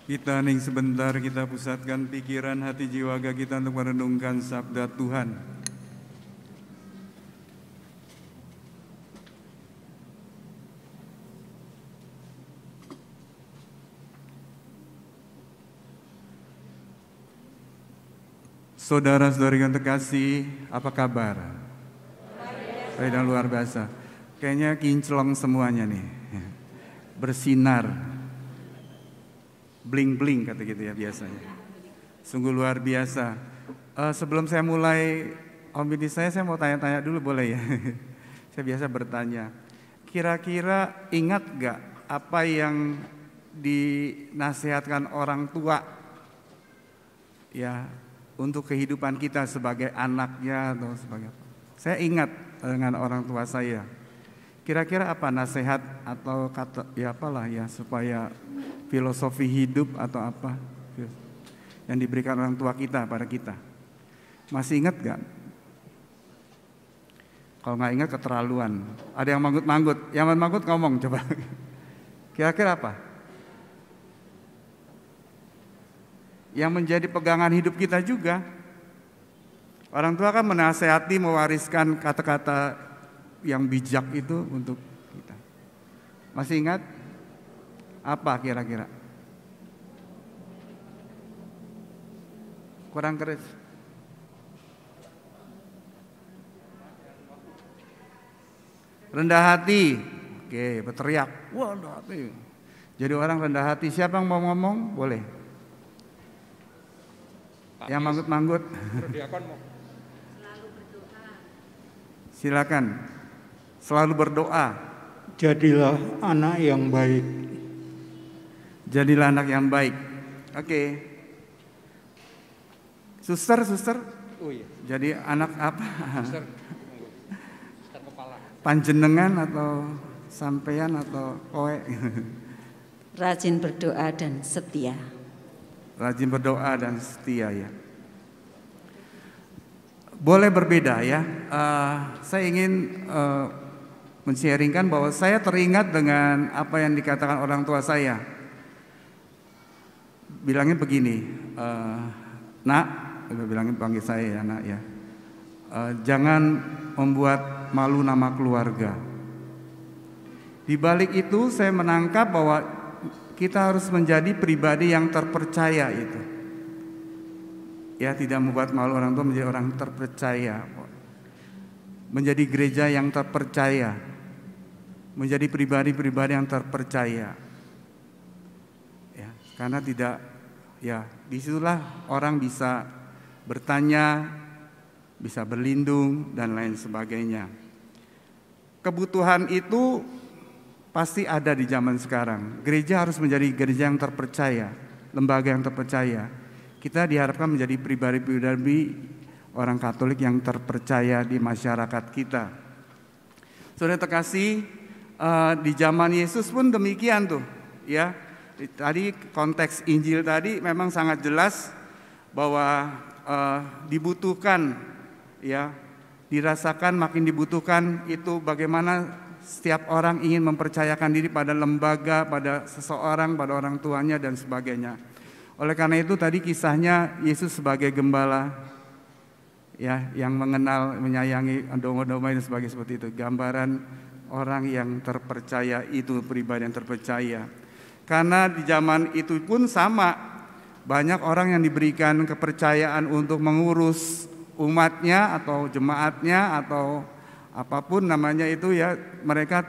Kita ning sebentar kita pusatkan pikiran hati jiwaga kita untuk merenungkan sabda Tuhan. Saudara-saudari yang terkasih, apa kabar? Baik dan luar biasa. Kayaknya kinclong semuanya nih, bersinar, bling-bling kata gitu ya biasanya. Sungguh luar biasa. Sebelum saya mulai homili saya mau tanya-tanya dulu boleh ya? Saya biasa bertanya, kira-kira ingat gak apa yang dinasihatkan orang tua ya untuk kehidupan kita sebagai anaknya atau sebagai apa? Saya ingat dengan orang tua saya. Kira-kira apa nasihat atau kata ya apalah ya supaya filosofi hidup atau apa yang diberikan orang tua kita pada kita? Masih ingat gak? Kalau nggak ingat keterlaluan. Ada yang manggut-manggut. Yang manggut ngomong coba. Kira-kira apa? Yang menjadi pegangan hidup kita juga. Orang tua kan menasehati, mewariskan kata-kata yang bijak itu untuk kita. Masih ingat? Apa kira-kira? Kurang keras. Rendah hati. Oke, berteriak. Wah, rendah hati. Jadi orang rendah hati. Siapa yang mau ngomong? Boleh. Yang manggut-manggut. Selalu berdoa. Silakan. Selalu berdoa. Jadilah anak yang baik. Jadilah anak yang baik. Oke. Suster. Oh iya. Jadi anak apa? Suster kepala. Panjenengan atau sampean atau kowe? Rajin berdoa dan setia. Rajin berdoa dan setia ya. Boleh berbeda ya. Saya ingin men-sharingkan bahwa saya teringat dengan apa yang dikatakan orang tua saya. Bilangnya begini, nak, bilangin panggil saya ya nak ya. Jangan membuat malu nama keluarga. Di balik itu saya menangkap bahwa kita harus menjadi pribadi yang terpercaya itu. Ya, tidak membuat malu orang tua, menjadi orang terpercaya. Menjadi gereja yang terpercaya. Menjadi pribadi-pribadi yang terpercaya. Ya, karena tidak ya, disitulah orang bisa bertanya, bisa berlindung dan lain sebagainya. Kebutuhan itu pasti ada di zaman sekarang. Gereja harus menjadi gereja yang terpercaya, lembaga yang terpercaya. Kita diharapkan menjadi pribadi-pribadi orang Katolik yang terpercaya di masyarakat kita. Saudara terkasih, di zaman Yesus pun demikian tuh, ya. Tadi konteks Injil tadi memang sangat jelas bahwa dibutuhkan, ya, dirasakan makin dibutuhkan itu bagaimana setiap orang ingin mempercayakan diri pada lembaga, pada seseorang, pada orang tuanya dan sebagainya. Oleh karena itu tadi kisahnya Yesus sebagai gembala ya, yang mengenal, menyayangi domba-domba dan sebagainya seperti itu. Gambaran orang yang terpercaya itu pribadi yang terpercaya. Karena di zaman itu pun sama, banyak orang yang diberikan kepercayaan untuk mengurus umatnya atau jemaatnya atau apapun namanya itu ya, mereka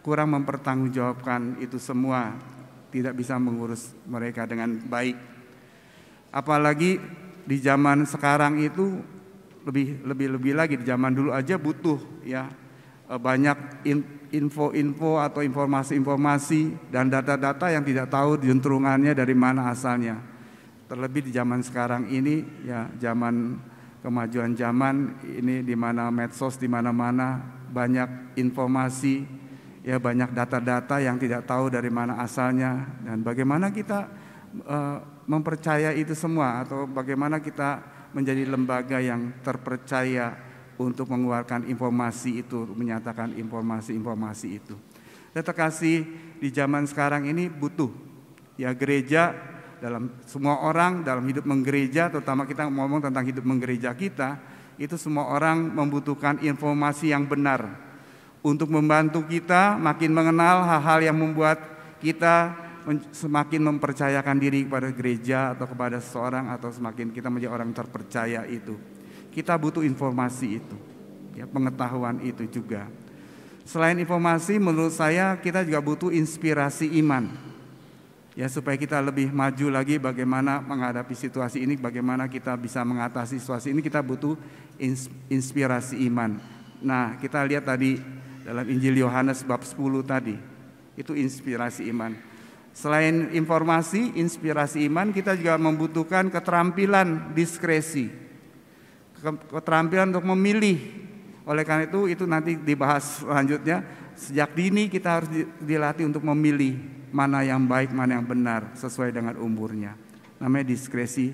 kurang mempertanggungjawabkan itu semua, tidak bisa mengurus mereka dengan baik. Apalagi di zaman sekarang itu lebih lagi, di zaman dulu aja butuh ya banyak info-info atau informasi-informasi dan data-data yang tidak tahu juntrungannya dari mana asalnya. Terlebih di zaman sekarang ini ya, zaman kemajuan zaman ini di mana medsos di mana-mana banyak informasi ya, banyak data-data yang tidak tahu dari mana asalnya dan bagaimana kita mempercaya itu semua atau bagaimana kita menjadi lembaga yang terpercaya untuk mengeluarkan informasi itu, menyatakan informasi-informasi itu. Dan terkasih di zaman sekarang ini butuh ya, gereja dalam semua orang dalam hidup menggereja, terutama kita ngomong tentang hidup menggereja kita, itu semua orang membutuhkan informasi yang benar untuk membantu kita makin mengenal hal-hal yang membuat kita semakin mempercayakan diri kepada gereja atau kepada seseorang, atau semakin kita menjadi orang terpercaya itu. Kita butuh informasi itu, ya, pengetahuan itu juga. Selain informasi, menurut saya kita juga butuh inspirasi iman, ya, supaya kita lebih maju lagi bagaimana menghadapi situasi ini, bagaimana kita bisa mengatasi situasi ini. Kita butuh inspirasi iman. Nah, kita lihat tadi dalam Injil Yohanes bab 10 tadi, itu inspirasi iman. Selain informasi, inspirasi iman, kita juga membutuhkan keterampilan diskresi, keterampilan untuk memilih. Oleh karena itu nanti dibahas selanjutnya. Sejak dini kita harus dilatih untuk memilih mana yang baik, mana yang benar sesuai dengan umurnya. Namanya diskresi,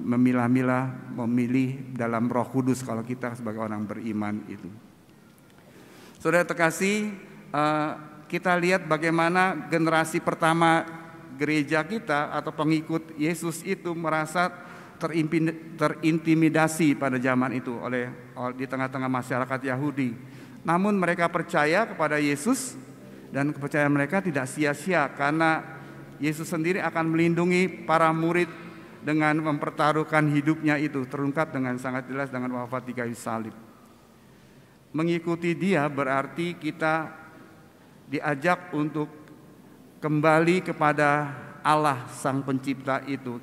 memilah-milah, memilih dalam Roh Kudus kalau kita sebagai orang beriman itu. Saudara terkasih, kita lihat bagaimana generasi pertama gereja kita atau pengikut Yesus itu merasa terintimidasi pada zaman itu di tengah-tengah masyarakat Yahudi. Namun mereka percaya kepada Yesus, dan kepercayaan mereka tidak sia-sia karena Yesus sendiri akan melindungi para murid dengan mempertaruhkan hidupnya itu, terungkap dengan sangat jelas dengan wafat di kayu salib. Mengikuti Dia berarti kita diajak untuk kembali kepada Allah Sang Pencipta itu.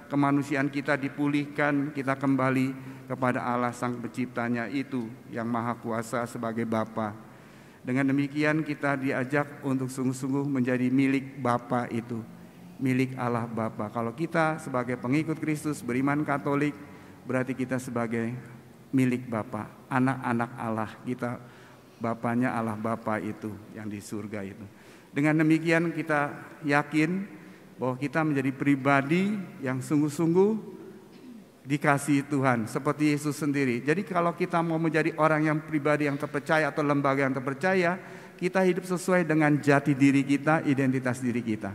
Kemanusiaan kita dipulihkan, kita kembali kepada Allah Sang Penciptanya itu yang Maha Kuasa sebagai Bapa. Dengan demikian kita diajak untuk sungguh-sungguh menjadi milik Bapa itu, milik Allah Bapa. Kalau kita sebagai pengikut Kristus beriman Katolik, berarti kita sebagai milik Bapa, anak-anak Allah. Kita Bapanya Allah Bapa itu yang di surga itu. Dengan demikian kita yakin bahwa kita menjadi pribadi yang sungguh-sungguh dikasihi Tuhan seperti Yesus sendiri. Jadi kalau kita mau menjadi orang yang pribadi yang terpercaya atau lembaga yang terpercaya, kita hidup sesuai dengan jati diri kita, identitas diri kita.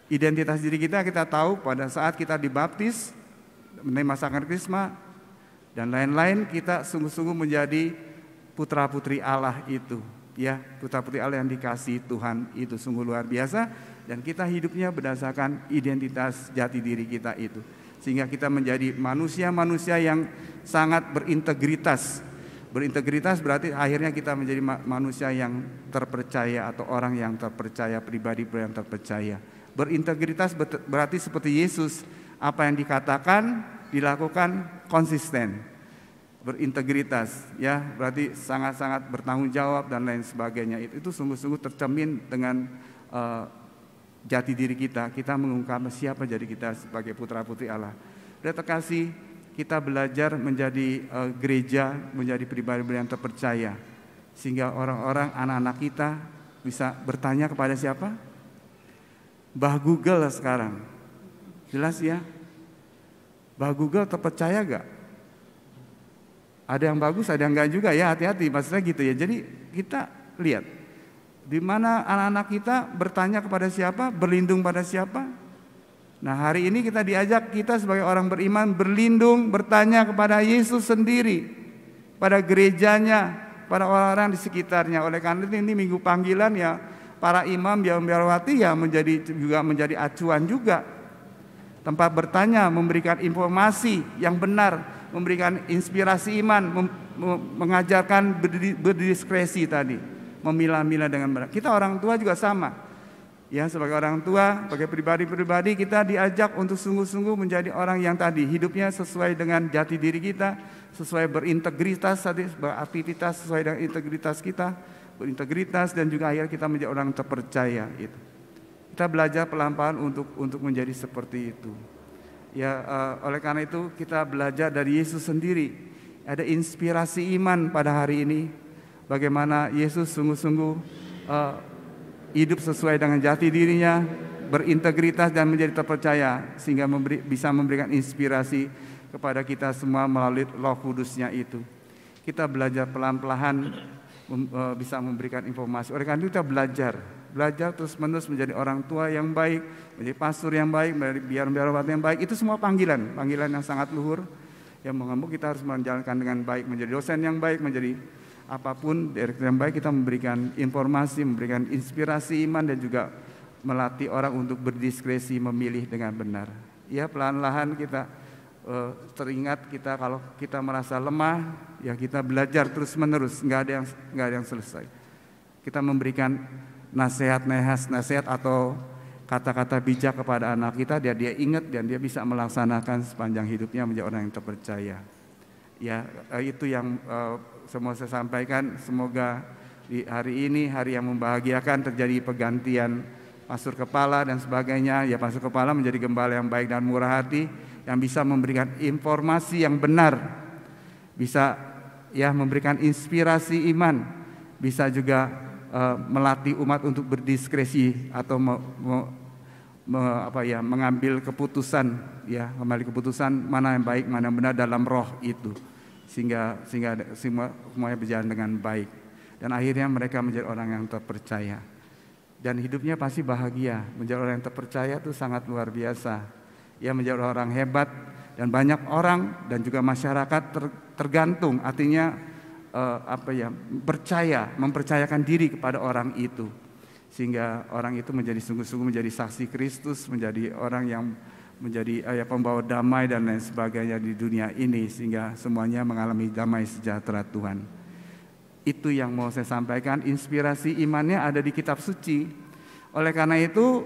Identitas diri kita tahu pada saat kita dibaptis, menerima sakramen Krisma dan lain-lain, kita sungguh-sungguh menjadi putra-putri Allah itu. Ya, putra-putri Allah yang dikasihi Tuhan itu sungguh luar biasa. Dan kita hidupnya berdasarkan identitas jati diri kita itu. Sehingga kita menjadi manusia-manusia yang sangat berintegritas. Berintegritas berarti akhirnya kita menjadi manusia yang terpercaya atau orang yang terpercaya, pribadi yang terpercaya. Berintegritas berarti seperti Yesus, apa yang dikatakan, dilakukan konsisten. Berintegritas, ya, berarti sangat-sangat bertanggung jawab dan lain sebagainya. Itu sungguh-sungguh tercermin dengan jati diri kita mengungkap siapa jadi kita sebagai putra-putri Allah. Dan terkasih, kita belajar menjadi gereja, menjadi pribadi yang terpercaya, sehingga orang-orang, anak-anak kita bisa bertanya kepada siapa? Mbah Google sekarang, jelas ya. Mbah Google terpercaya gak? Ada yang bagus, ada yang enggak juga ya, hati-hati maksudnya gitu ya. Jadi kita lihat di mana anak-anak kita bertanya kepada siapa, berlindung pada siapa. Nah, hari ini kita diajak, kita sebagai orang beriman berlindung, bertanya kepada Yesus sendiri, pada gerejanya, pada orang-orang di sekitarnya. Oleh karena itu ini minggu panggilan ya, para imam, biarawati ya menjadi acuan juga. Tempat bertanya, memberikan informasi yang benar, memberikan inspirasi iman, mengajarkan berdiskresi tadi, memilah-milah dengan benar. Kita orang tua juga sama. Ya, sebagai orang tua, sebagai pribadi-pribadi kita diajak untuk sungguh-sungguh menjadi orang yang tadi hidupnya sesuai dengan jati diri kita, sesuai berintegritas, beraktivitas sesuai dengan integritas kita, berintegritas dan juga akhirnya kita menjadi orang terpercaya itu. Kita belajar pelan-pelan untuk menjadi seperti itu. Ya, oleh karena itu kita belajar dari Yesus sendiri. Ada inspirasi iman pada hari ini. Bagaimana Yesus sungguh-sungguh hidup sesuai dengan jati dirinya, berintegritas dan menjadi terpercaya, sehingga bisa memberikan inspirasi kepada kita semua melalui Roh Kudus-Nya itu. Kita belajar pelan-pelan bisa memberikan informasi. Oleh karena itu kita belajar belajar terus-menerus menjadi orang tua yang baik, menjadi pastor yang baik, menjadi biar-biarawati yang baik. Itu semua panggilan yang sangat luhur yang mengemuk. Kita harus menjalankan dengan baik, menjadi dosen yang baik, menjadi apapun direktur yang baik. Kita memberikan informasi, memberikan inspirasi iman, dan juga melatih orang untuk berdiskresi memilih dengan benar. Ya, pelan-pelan kita teringat kita kalau kita merasa lemah, ya kita belajar terus-menerus, nggak ada yang selesai. Kita memberikan nasihat atau kata-kata bijak kepada anak kita, dia ingat dan dia bisa melaksanakan sepanjang hidupnya menjadi orang yang terpercaya. Ya, itu yang semua saya sampaikan. Semoga di hari ini hari yang membahagiakan, terjadi pergantian pastor kepala dan sebagainya. Ya, pastor kepala menjadi gembala yang baik dan murah hati, yang bisa memberikan informasi yang benar, bisa ya memberikan inspirasi iman, bisa juga melatih umat untuk berdiskresi atau mengambil keputusan, ya, mengambil keputusan mana yang baik, mana yang benar dalam roh itu, sehingga semuanya berjalan dengan baik, dan akhirnya mereka menjadi orang yang terpercaya dan hidupnya pasti bahagia. Menjadi orang yang terpercaya itu sangat luar biasa, ya, menjadi orang hebat, dan banyak orang dan juga masyarakat tergantung, artinya mempercayakan diri kepada orang itu, sehingga orang itu menjadi sungguh-sungguh menjadi saksi Kristus, menjadi orang yang menjadi pembawa damai dan lain sebagainya di dunia ini, sehingga semuanya mengalami damai sejahtera Tuhan. Itu yang mau saya sampaikan. Inspirasi imannya ada di kitab suci. Oleh karena itu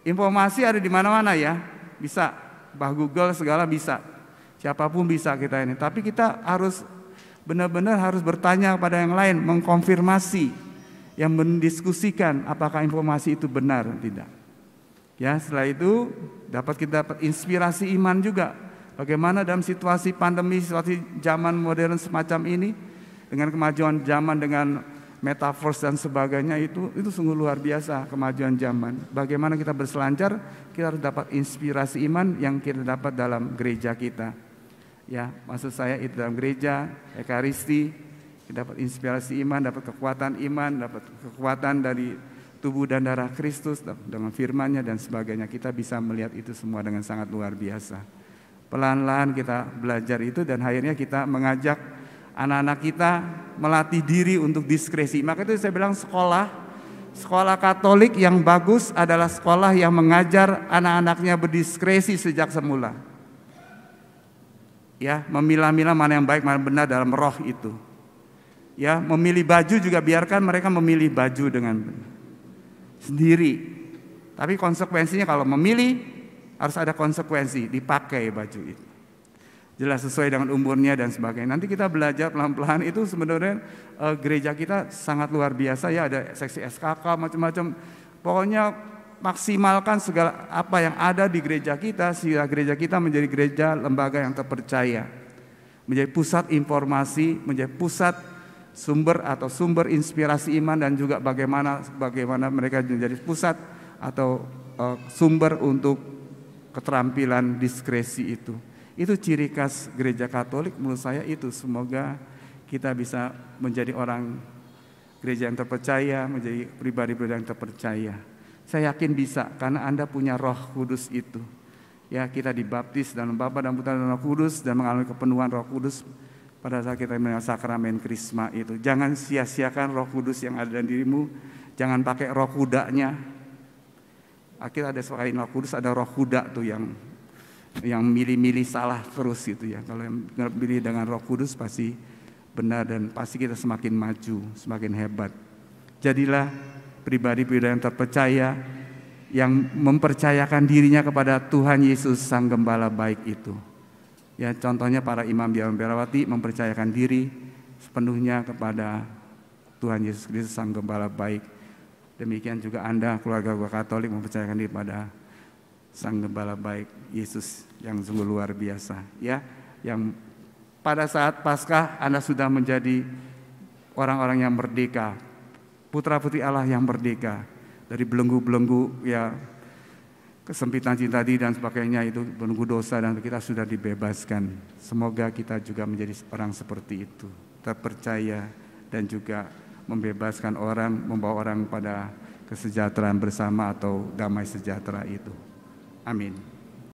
informasi ada di mana-mana, ya, bisa Google segala bisa, siapapun bisa kita ini, tapi kita harus benar-benar harus bertanya kepada yang lain, mengkonfirmasi, yang mendiskusikan apakah informasi itu benar atau tidak. Ya, setelah itu kita dapat inspirasi iman juga. Bagaimana dalam situasi pandemi, situasi zaman modern semacam ini, dengan kemajuan zaman, dengan metaverse dan sebagainya, itu sungguh luar biasa kemajuan zaman. Bagaimana kita berselancar, kita harus dapat inspirasi iman yang kita dapat dalam gereja kita. Ya, maksud saya itu dalam gereja, ekaristi, kita dapat inspirasi iman, dapat kekuatan iman, dapat kekuatan dari tubuh dan darah Kristus dengan firman-Nya dan sebagainya. Kita bisa melihat itu semua dengan sangat luar biasa. Pelan-pelan kita belajar itu, dan akhirnya kita mengajak anak-anak kita melatih diri untuk diskresi. Maka itu saya bilang sekolah Katolik yang bagus adalah sekolah yang mengajar anak-anaknya berdiskresi sejak semula. Ya, memilah-milah mana yang baik, mana yang benar dalam roh itu. Ya, memilih baju juga biarkan mereka memilih baju dengan sendiri. Tapi konsekuensinya kalau memilih harus ada konsekuensi, dipakai baju itu. Jelas sesuai dengan umurnya dan sebagainya. Nanti kita belajar pelan-pelan. Itu sebenarnya gereja kita sangat luar biasa, ya, ada seksi SKK macam-macam. Pokoknya maksimalkan segala apa yang ada di gereja kita, sehingga gereja kita menjadi gereja lembaga yang terpercaya, menjadi pusat informasi, menjadi pusat sumber inspirasi iman, dan juga bagaimana mereka menjadi pusat atau sumber untuk keterampilan diskresi itu. Itu ciri khas gereja Katolik menurut saya itu. Semoga kita bisa menjadi orang gereja yang terpercaya, menjadi pribadi-pribadi yang terpercaya. Saya yakin bisa, karena Anda punya Roh Kudus itu. Ya, kita dibaptis dalam Bapa dan Putra dan Roh Kudus, dan mengalami kepenuhan Roh Kudus pada saat kita menerima sakramen Krisma itu. Jangan sia-siakan Roh Kudus yang ada dalam dirimu. Jangan pakai roh kudanya. Akhirnya ada sekali Roh Kudus, ada roh kuda tuh yang milih-milih salah terus gitu ya. Kalau yang pilih dengan Roh Kudus pasti benar, dan pasti kita semakin maju, semakin hebat. Jadilah pribadi-pribadi yang terpercaya, yang mempercayakan dirinya kepada Tuhan Yesus Sang Gembala baik itu. Ya, contohnya para imam biarawati mempercayakan diri sepenuhnya kepada Tuhan Yesus Kristus Sang Gembala baik. Demikian juga Anda, keluarga Katolik, mempercayakan diri pada Sang Gembala baik Yesus yang sungguh luar biasa. Ya, yang pada saat Paskah Anda sudah menjadi orang-orang yang merdeka, putra-putri Allah yang merdeka dari belenggu-belenggu, ya, kesempitan cinta diri dan sebagainya, itu belenggu dosa, dan kita sudah dibebaskan. Semoga kita juga menjadi orang seperti itu, terpercaya dan juga membebaskan orang, membawa orang pada kesejahteraan bersama atau damai sejahtera itu. Amin.